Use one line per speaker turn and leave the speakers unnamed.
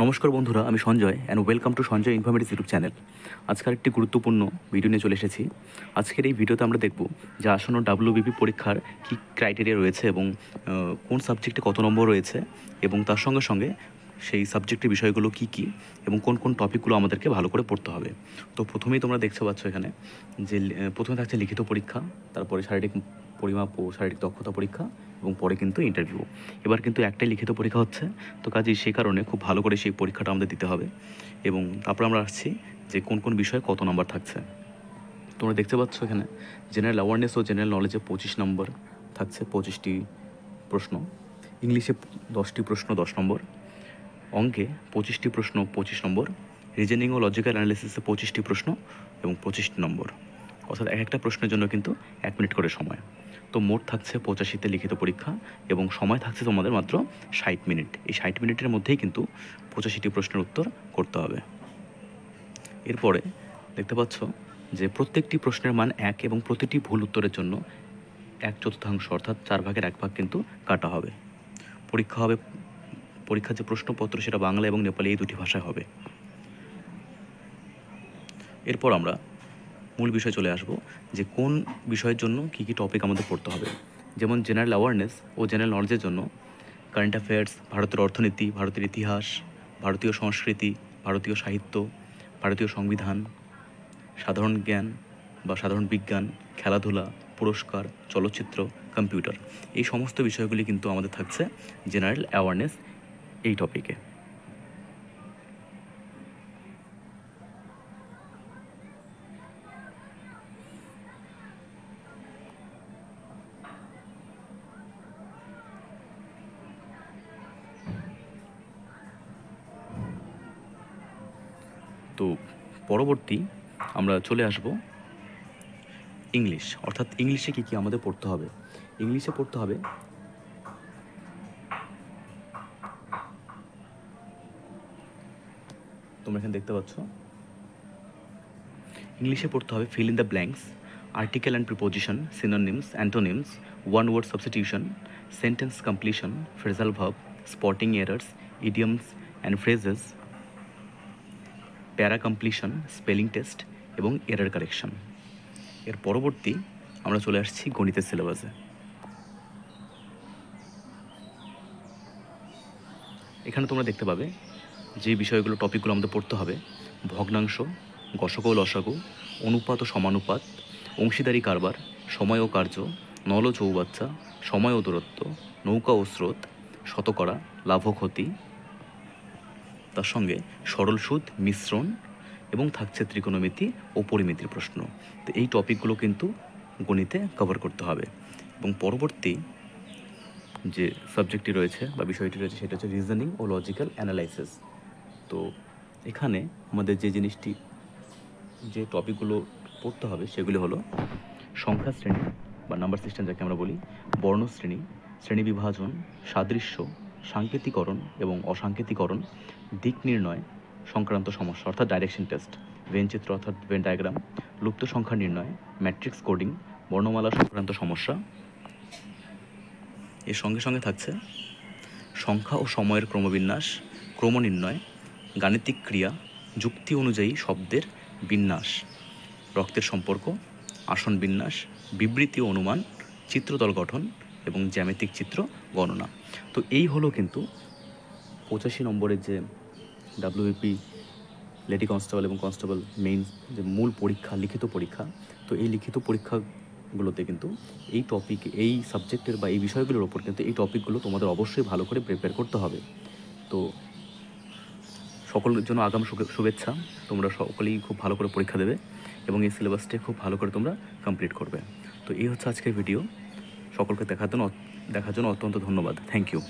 নমস্কার বন্ধুরা, আমি Sanjay and welcome to Sanjay informative YouTube channel. আজকের একটি গুরুত্বপূর্ণ ভিডিও নিয়ে চলে এসেছি। আজকের এই ভিডিওতে আমরা দেখব যে আসন্ন ডাব্লিউবিপি পরীক্ষার কী ক্রাইটেরিয়া রয়েছে এবং কোন সাবজেক্টে কত নম্বর রয়েছে এবং তার সঙ্গে সঙ্গে সেই সাবজেক্টের বিষয়গুলো কী কী এবং কোন কোন টপিকগুলো আমাদেরকে ভালো করে পড়তে হবে। তো প্রথমেই তোমরা দেখতে পাচ্ছ এখানে যে প্রথমে থাকছে লিখিত পরীক্ষা, তারপরে শারীরিক পরিমাপ ও শারীরিক দক্ষতা পরীক্ষা এবং পরে কিন্তু ইন্টারভিউ। এবার কিন্তু একটাই লিখিত পরীক্ষা হচ্ছে, তো কাজেই সেই কারণে খুব ভালো করে সেই পরীক্ষাটা আমাদের দিতে হবে। এবং তারপর আমরা আসছি যে কোন কোন বিষয়ে কত নম্বর থাকছে। তোমরা দেখতে পাচ্ছ এখানে জেনারেল অ্যাওয়ারনেস ও জেনারেল নলেজে 25 নম্বর থাকছে, 25টি প্রশ্ন। ইংলিশে 10টি প্রশ্ন 10 নম্বর, অঙ্কে 25টি প্রশ্ন 25 নম্বর, রিজনিং ও লজিক্যাল অ্যানালিসিসে 25টি প্রশ্ন এবং 25 নম্বর, অর্থাৎ এক একটা প্রশ্নের জন্য কিন্তু 1 মিনিট করে সময়। তো মোট থাকছে 85তে লিখিত পরীক্ষা এবং সময় থাকছে তোমাদের মাত্র 60 মিনিট। এই 60 মিনিটের মধ্যেই কিন্তু 85টি প্রশ্নের উত্তর করতে হবে। এরপরে দেখতে পাচ্ছ যে প্রত্যেকটি প্রশ্নের মান 1 এবং প্রতিটি ভুল উত্তরের জন্য 1/4 অর্থাৎ 4 ভাগের 1 ভাগ কিন্তু কাটা হবে। পরীক্ষার যে প্রশ্নপত্র সেটা বাংলা এবং নেপালি এই দুটি ভাষায় হবে। এরপর আমরা মূল বিষয়ে চলে আসব যে কোন বিষয়ের জন্য কী কী টপিক আমাদের পড়তে হবে। যেমন জেনারেল অ্যাওয়ারনেস ও জেনারেল নলেজের জন্য কারেন্ট অ্যাফেয়ার্স, ভারতের অর্থনীতি, ভারতের ইতিহাস, ভারতীয় সংস্কৃতি, ভারতীয় সাহিত্য, ভারতীয় সংবিধান, সাধারণ জ্ঞান বা সাধারণ বিজ্ঞান, খেলাধুলা, পুরস্কার, চলচ্চিত্র, কম্পিউটার, এই সমস্ত বিষয়গুলি কিন্তু আমাদের থাকছে জেনারেল অ্যাওয়ারনেস এই টপিকে। তো পরবর্তী আমরা চলে আসব ইংলিশ, অর্থাৎ ইংলিশে কী কী আমাদের পড়তে হবে। ইংলিশে পড়তে হবে তোমরা এখানে দেখতে পাচ্ছ, ইংলিশে পড়তে হবে fill in the blanks, article and preposition, synonyms, antonyms, one word substitution, sentence completion, phrasal verb, spotting errors, idioms and phrases, para completion, spelling test এবং এরার কারেকশন। এর পরবর্তী আমরা চলে আসছি গণিতের সিলেবাসে। এখানে তোমরা দেখতে পাবে যে বিষয়গুলো টপিকগুলো আমাদের পড়তে হবে: ভগ্নাংশ, গসক ও লসাগু, অনুপাত ও সমানুপাত, অংশীদারি কারবার, সময় ও কার্য, নল ও চৌবাচ্চা, সময় ও দূরত্ব, নৌকা ও স্রোত, শতকরা, লাভ ও ক্ষতি, তার সঙ্গে সরল সুদ, মিশ্রণ এবং থাকছে ত্রিকোণমিতি ও পরিমিতির প্রশ্ন। তো এই টপিকগুলো কিন্তু গণিতে কভার করতে হবে। এবং পরবর্তী যে সাবজেক্টটি রয়েছে বা বিষয়টি রয়েছে সেটা হচ্ছে রিজনিং ও লজিক্যাল অ্যানালাইসিস। তো এখানে আমাদের যে টপিকগুলো পড়তে হবে সেগুলি হলো সংখ্যা শ্রেণী বা নাম্বার সিস্টেম যাকে আমরা বলি, বর্ণশ্রেণী, শ্রেণী বিভাজন, সাদৃশ্য, সাংকেতিকরণ এবং অসাংকেতিকরণ, দিক নির্ণয় সংক্রান্ত সমস্যা অর্থাৎ ডাইরেকশন টেস্ট, ভেনচিত্র অর্থাৎ ভেন ডায়াগ্রাম, লুপ্ত সংখ্যা নির্ণয়, ম্যাট্রিক্স কোডিং, বর্ণমালা সংক্রান্ত সমস্যা। এর সঙ্গে সঙ্গে থাকছে সংখ্যা ও সময়ের ক্রমবিন্যাস, ক্রম নির্ণয়, গাণিতিক ক্রিয়া, যুক্তি অনুযায়ী শব্দের বিন্যাস, রক্তের সম্পর্ক, আসন বিন্যাস, বিবৃতি ও অনুমান, চিত্রতল গঠন এবং জ্যামিতিক চিত্র গণনা। তো এই হলো কিন্তু 85 নম্বরের যে ডাব্লিউবিপি লেডি কনস্টেবল এবং কনস্টেবল মেইন যে মূল পরীক্ষা, লিখিত পরীক্ষা। তো এই লিখিত পরীক্ষাগুলোতে কিন্তু এই টপিক, এই সাবজেক্টের বা এই বিষয়গুলোর ওপর কিন্তু এই টপিকগুলো তোমাদের অবশ্যই ভালো করে প্রিপেয়ার করতে হবে। তো সকলের জন্য আগাম শুভেচ্ছা। তোমরা সকলেই খুব ভালো করে পরীক্ষা দেবে এবং এই সিলেবাসটা খুব ভালো করে তোমরা কমপ্লিট করবে। তো এই হচ্ছে আজকের ভিডিও। সকলকে দেখার জন্য অত্যন্ত ধন্যবাদ। Thank you.